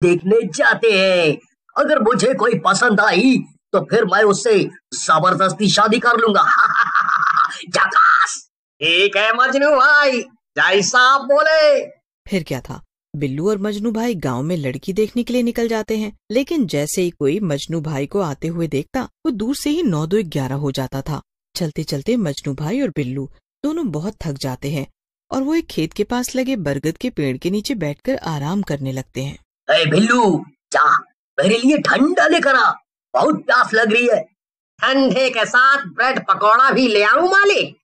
देखने जाते हैं। अगर मुझे कोई पसंद आई तो फिर मैं उससे जबरदस्ती शादी कर लूंगा। झकास। ठीक है मजनू भाई, जैसा आप बोले। फिर क्या था, बिल्लू और मजनू भाई गांव में लड़की देखने के लिए निकल जाते हैं। लेकिन जैसे ही कोई मजनू भाई को आते हुए देखता, वो दूर से ही 9 2 11 हो जाता था। चलते चलते मजनू भाई और बिल्लू दोनों बहुत थक जाते हैं और वो एक खेत के पास लगे बरगद के पेड़ के नीचे बैठकर आराम करने लगते हैं। अरे बिल्लू, जा मेरे लिए ठंडा लेकर आ, बहुत प्यास लग रही है। ठंडे के साथ ब्रेड पकौड़ा भी ले आऊं मालिक?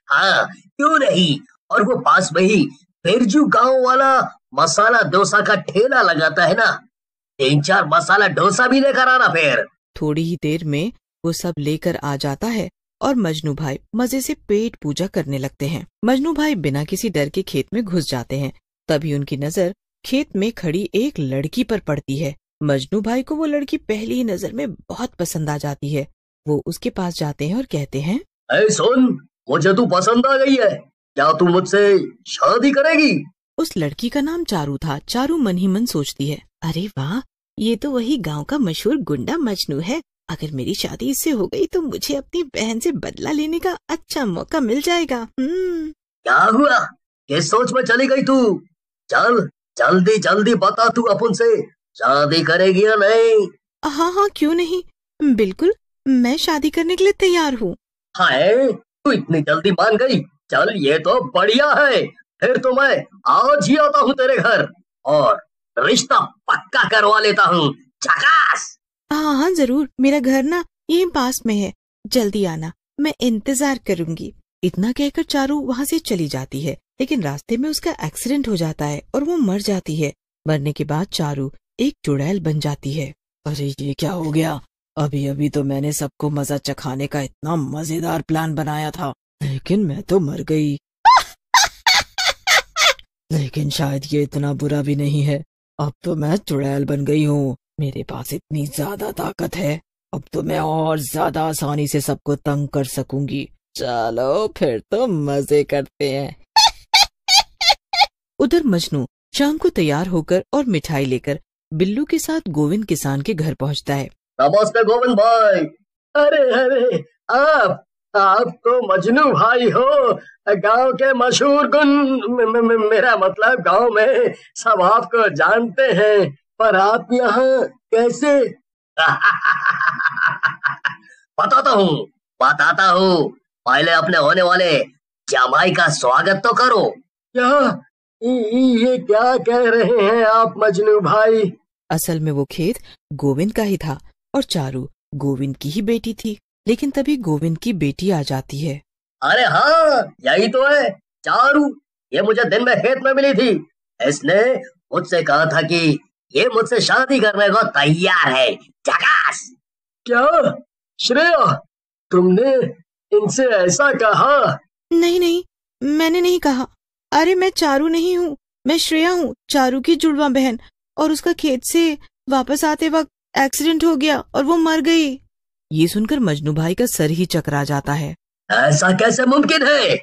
हाँ, क्यों नहीं। और वो पास में ही बिरजू गांव वाला मसाला डोसा का ठेला लगाता है ना, 3 4 मसाला डोसा भी लेकर आना फिर। थोड़ी ही देर में वो सब लेकर आ जाता है और मजनू भाई मजे से पेट पूजा करने लगते हैं। मजनू भाई बिना किसी डर के खेत में घुस जाते हैं। तभी उनकी नजर खेत में खड़ी एक लड़की पर पड़ती है। मजनू भाई को वो लड़की पहली ही नजर में बहुत पसंद आ जाती है। वो उसके पास जाते हैं और कहते हैं, ऐ सुन, मुझे तू पसंद आ गई है, क्या तू मुझसे शादी करेगी? उस लड़की का नाम चारू था। चारू मन ही मन सोचती है, अरे वाह, ये तो वही गांव का मशहूर गुंडा मजनू है। अगर मेरी शादी इससे हो गई तो मुझे अपनी बहन से बदला लेने का अच्छा मौका मिल जाएगा। क्या हुआ, किस सोच में चली गई तू? चल जल्दी जल्दी बता, तू अपन से शादी करेगी या नहीं? हाँ हाँ, क्यों नहीं, बिल्कुल, मैं शादी करने के लिए तैयार हूँ। हाय, तू इतनी जल्दी मान गई? चल ये तो बढ़िया है, फिर तो मैं आज ही आता हूँ तेरे घर और रिश्ता पक्का करवा लेता हूँ। झकास। हाँ हाँ जरूर, मेरा घर ना यहीं पास में है, जल्दी आना, मैं इंतजार करूंगी। इतना कहकर चारू वहाँ से चली जाती है। लेकिन रास्ते में उसका एक्सीडेंट हो जाता है और वो मर जाती है। मरने के बाद चारू एक चुड़ैल बन जाती है। अरे ये क्या हो गया, अभी अभी तो मैंने सबको मजा चखाने का इतना मजेदार प्लान बनाया था, लेकिन मैं तो मर गई। लेकिन शायद ये इतना बुरा भी नहीं है, अब तो मैं चुड़ैल बन गई हूँ। मेरे पास इतनी ज्यादा ताकत है, अब तो मैं और ज्यादा आसानी से सबको तंग कर सकूंगी। चलो फिर तो मजे करते हैं। उधर मजनू शाम को तैयार होकर और मिठाई लेकर बिल्लू के साथ गोविंद किसान के घर पहुंचता है। नमस्ते गोविंद भाई। अरे अरे, आप तो मजनू भाई हो, गांव के मशहूर मेरा मतलब गांव में सब आपको जानते हैं, पर आप यहाँ कैसे? बताता हूँ बताता हूँ, पहले अपने होने वाले जमाई का स्वागत तो करो। क्या ये क्या कह रहे हैं आप मजनू भाई? असल में वो खेत गोविंद का ही था और चारू गोविंद की ही बेटी थी। लेकिन तभी गोविंद की बेटी आ जाती है। अरे हाँ, यही तो है चारू, ये मुझे दिन में खेत में मिली थी। इसने मुझसे कहा था कि ये मुझसे शादी करने को तैयार है। झकास। क्या श्रेया, तुमने इनसे ऐसा कहा? नहीं नहीं, मैंने नहीं कहा। अरे मैं चारू नहीं हूँ, मैं श्रेया हूँ, चारू की जुड़वा बहन। और उसका खेत से वापस आते वक्त एक्सीडेंट हो गया और वो मर गई। ये सुनकर मजनू भाई का सर ही चकरा जाता है। ऐसा कैसे मुमकिन है?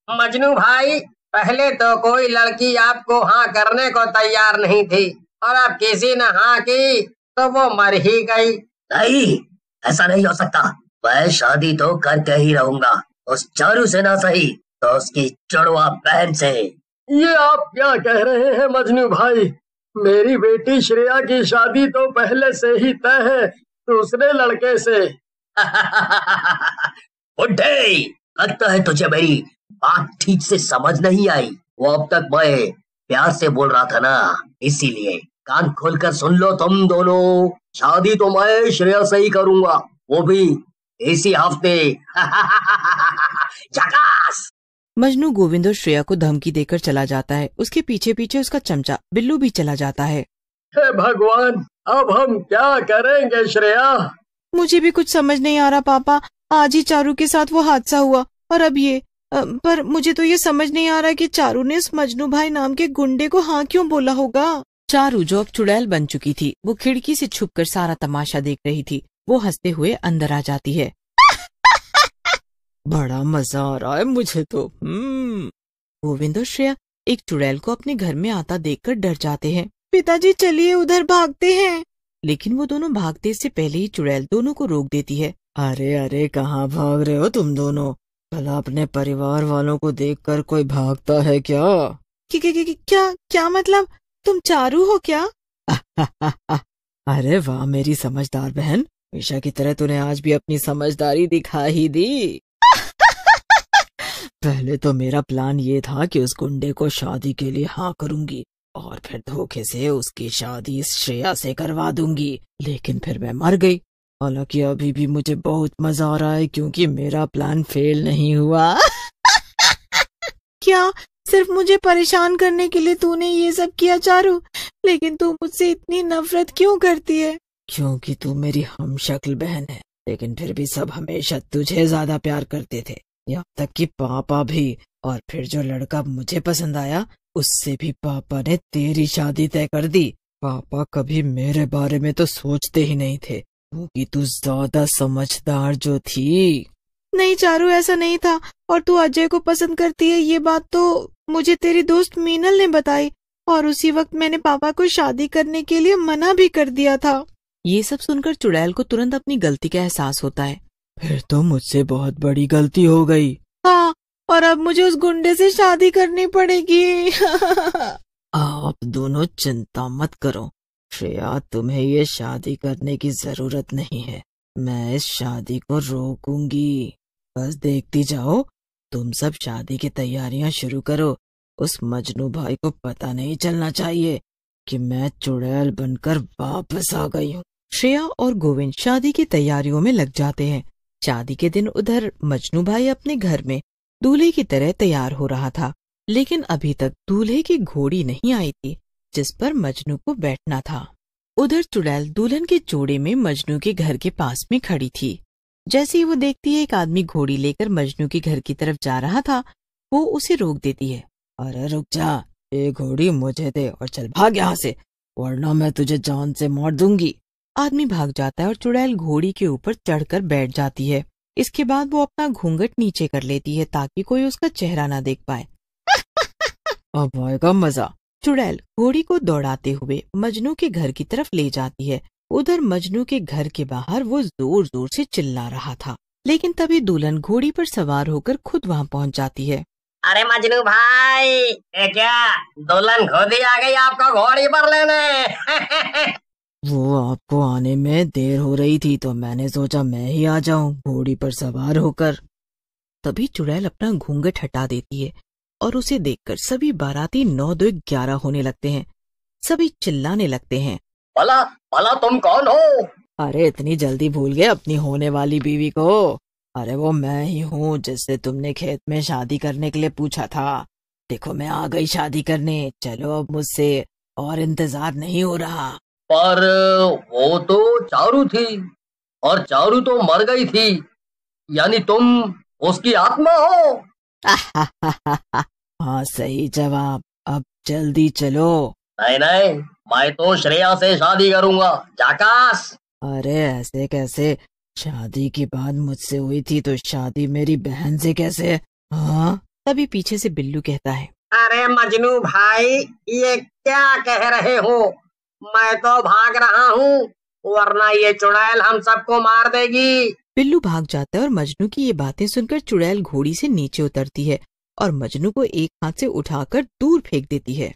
मजनू भाई, पहले तो कोई लड़की आपको हाँ करने को तैयार नहीं थी और अब किसी ने हाँ की तो वो मर ही गई। नहीं, ऐसा नहीं हो सकता। मैं शादी तो करके ही रहूंगा, उस चारू से ना सही तो उसकी जुड़वा बहन से। ये आप क्या कह रहे हैं मजनू भाई? मेरी बेटी श्रेया की शादी तो पहले से ही तय है दूसरे लड़के से। बुड्ढे, लगता है तुझे मेरी बात ठीक से समझ नहीं आई। वो अब तक मैं प्यार से बोल रहा था ना, इसीलिए कान खोलकर सुन लो तुम दोनों। शादी तो मैं श्रेया से ही करूंगा, वो भी इसी हफ्ते। झकास। मजनू गोविंद और श्रेया को धमकी देकर चला जाता है। उसके पीछे पीछे उसका चमचा बिल्लू भी चला जाता है। हे भगवान, अब हम क्या करेंगे श्रेया? मुझे भी कुछ समझ नहीं आ रहा पापा, आज ही चारू के साथ वो हादसा हुआ और अब ये पर मुझे तो ये समझ नहीं आ रहा कि चारू ने इस मजनू भाई नाम के गुंडे को हाँ क्यों बोला होगा। चारू जो अब चुड़ैल बन चुकी थी, वो खिड़की से छुपकर सारा तमाशा देख रही थी। वो हंसते हुए अंदर आ जाती है। बड़ा मजा आ रहा है मुझे तो। गोविंद और श्रेया एक चुड़ैल को अपने घर में आता देखकर डर जाते हैं। पिताजी चलिए उधर भागते हैं। लेकिन वो दोनों भागते से पहले ही चुड़ैल दोनों को रोक देती है। अरे अरे कहाँ भाग रहे हो तुम दोनों? भला अपने परिवार वालों को देखकर कोई भागता है क्या? क्या क्या मतलब? तुम चारू हो क्या? अरे वाह मेरी समझदार बहन, हमेशा की तरह तूने आज भी अपनी समझदारी दिखा ही दी। पहले तो मेरा प्लान ये था कि उस गुंडे को शादी के लिए हाँ करूंगी और फिर धोखे से उसकी शादी श्रेया से करवा दूंगी, लेकिन फिर मैं मर गई। हालांकि अभी भी मुझे बहुत मजा आ रहा है क्योंकि मेरा प्लान फेल नहीं हुआ। क्या सिर्फ मुझे परेशान करने के लिए तूने ये सब किया चारू? लेकिन तू मुझसे इतनी नफरत क्यों करती है? क्योंकि तू मेरी हमशक्ल बहन है, लेकिन फिर भी सब हमेशा तुझे ज्यादा प्यार करते थे, यहाँ तक कि पापा भी। और फिर जो लड़का मुझे पसंद आया उससे भी पापा ने तेरी शादी तय कर दी। पापा कभी मेरे बारे में तो सोचते ही नहीं थे क्योंकि तू ज्यादा समझदार जो थी। नहीं चारू, ऐसा नहीं था। और तू अजय को पसंद करती है ये बात तो मुझे तेरी दोस्त मीनल ने बताई, और उसी वक्त मैंने पापा को शादी करने के लिए मना भी कर दिया था। ये सब सुनकर चुड़ैल को तुरंत अपनी गलती का एहसास होता है। फिर तो मुझसे बहुत बड़ी गलती हो गई। हाँ, और अब मुझे उस गुंडे से शादी करनी पड़ेगी। आप दोनों चिंता मत करो श्रेया, तुम्हें ये शादी करने की जरूरत नहीं है। मैं इस शादी को रोकूंगी, बस देखती जाओ। तुम सब शादी की तैयारियां शुरू करो। उस मजनू भाई को पता नहीं चलना चाहिए कि मैं चुड़ैल बनकर वापस आ गई हूँ। श्रेया और गोविंद शादी की तैयारियों में लग जाते हैं। शादी के दिन उधर मजनू भाई अपने घर में दूल्हे की तरह तैयार हो रहा था, लेकिन अभी तक दूल्हे की घोड़ी नहीं आई थी जिस पर मजनू को बैठना था। उधर चुड़ैल दुल्हन के जोड़े में मजनू के घर के पास में खड़ी थी। जैसे ही वो देखती है एक आदमी घोड़ी लेकर मजनू के घर की तरफ जा रहा था, वो उसे रोक देती है। अरे रुक जा, ये घोड़ी मुझे दे और चल भाग यहाँ से, वरना मैं तुझे जान से मार दूंगी। आदमी भाग जाता है और चुड़ैल घोड़ी के ऊपर चढ़कर बैठ जाती है। इसके बाद वो अपना घूंघट नीचे कर लेती है ताकि कोई उसका चेहरा ना देख पाए। अब आएगा मजा। चुड़ैल घोड़ी को दौड़ाते हुए मजनू के घर की तरफ ले जाती है। उधर मजनू के घर के बाहर वो जोर जोर से चिल्ला रहा था, लेकिन तभी दुल्हन घोड़ी पर सवार होकर खुद वहाँ पहुँच जाती है। अरे मजनू भाई, ये क्या दुल्हन खुद ही आ गई आपको घोड़ी पर लेने? वो आपको आने में देर हो रही थी तो मैंने सोचा मैं ही आ जाऊं घोड़ी पर सवार होकर। तभी चुड़ैल अपना घूंघट हटा देती है और उसे देखकर सभी बाराती 9-2-11 होने लगते हैं। सभी चिल्लाने लगते हैं, भला भला तुम कौन हो? अरे इतनी जल्दी भूल गए अपनी होने वाली बीवी को? अरे वो मैं ही हूँ जिससे तुमने खेत में शादी करने के लिए पूछा था। देखो मैं आ गई शादी करने, चलो अब मुझसे और इंतजार नहीं हो रहा। पर वो तो चारू थी और चारू तो मर गई थी, यानी तुम उसकी आत्मा हो? हाँ सही जवाब, अब जल्दी चलो। नहीं नहीं, मैं तो श्रेया से शादी करूंगा, जाकास। अरे ऐसे कैसे? शादी की बात मुझसे हुई थी तो शादी मेरी बहन से कैसे? हाँ। तभी पीछे से बिल्लू कहता है, अरे मजनू भाई, ये क्या कह रहे हो? मैं तो भाग रहा हूँ, वरना ये चुड़ैल हम सबको मार देगी। बिल्लू भाग जाता है और मजनू की ये बातें सुनकर चुड़ैल घोड़ी से नीचे उतरती है और मजनू को एक हाथ से उठाकर दूर फेंक देती है।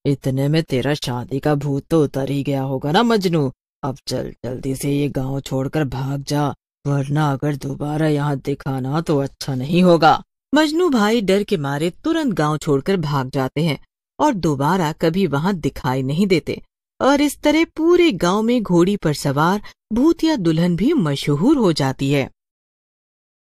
इतने में तेरा शादी का भूत तो उतर ही गया होगा ना मजनू। अब चल जल्दी से ये गांव छोड़कर भाग जा, वरना अगर दोबारा यहाँ दिखा ना तो अच्छा नहीं होगा। मजनू भाई डर के मारे तुरंत गांव छोड़कर भाग जाते हैं और दोबारा कभी वहाँ दिखाई नहीं देते। और इस तरह पूरे गांव में घोड़ी पर सवार भूतिया दुल्हन भी मशहूर हो जाती है।